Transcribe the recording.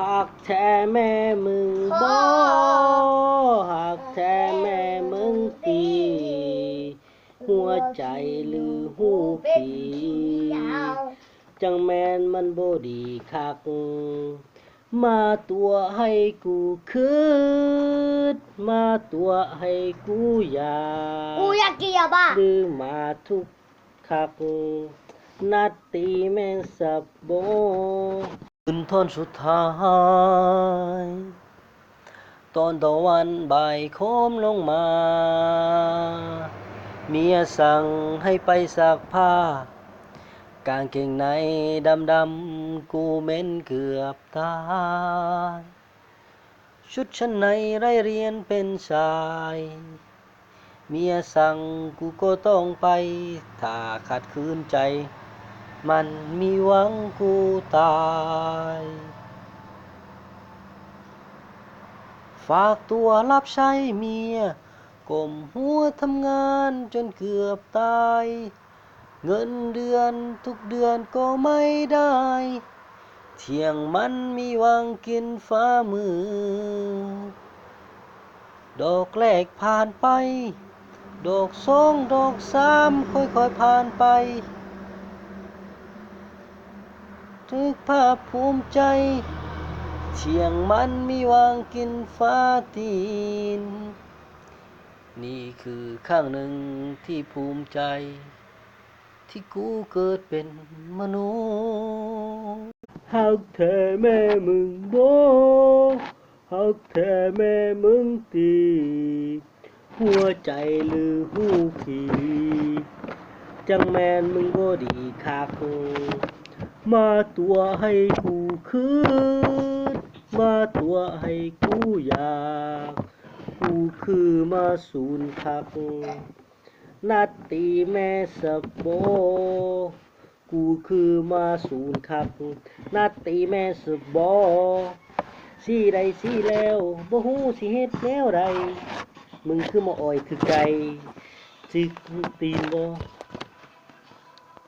หักแท้แม่มึงบ่หักแท้แม่มึงตีหัวใจหรือหูผีจังแม่นมันบ่ดีคักมาตัวให้กูคืดมาตัวให้กูอยากกินยาบ้าดื้อมาทุกคักนัดตีแม่งสับโบคืนทนสุดท้ายตอนตะวันบ่ายโคมลงมาเมียสั่งให้ไปซักผ้ากางเกงในดำๆกูเหม็นเกือบตายชุดชั้นในไร้เรียนเป็นชายเมียสั่งกูก็ต้องไปถ้าขัดขืนใจมันมีหวังกูตายฝากตัวรับใช้เมียก้มหัวทำงานจนเกือบตายเงินเดือนทุกเดือนก็ไม่ได้เที่ยงมันมีหวังกินฟ้ามือดอกแรกผ่านไปดอกสองดอกสามค่อยๆผ่านไปถึกภาพภูมิใจเที่ยงมันมีหวังกินฟ้าตีนนี่คือข้างหนึ่งที่ภูมิใจที่กูเกิดเป็นมนุษย์หักแท้แม่มึงบ่หักแท้แม่มึงตีหัวใจหรือหูผีจังแม่นมึงบ่ดีคักมาตัวให้กูคืนมาตัวให้กูอยากกูคือมาสูญคักนัดตีแม่สะโบกูคือมาสูญคักนัดตีแม่สะบสิใดสิแล้วบ่ฮู้สิเฮ็ดแนวใดมึงคือมาอ่อยคือไก่สิตีนบ่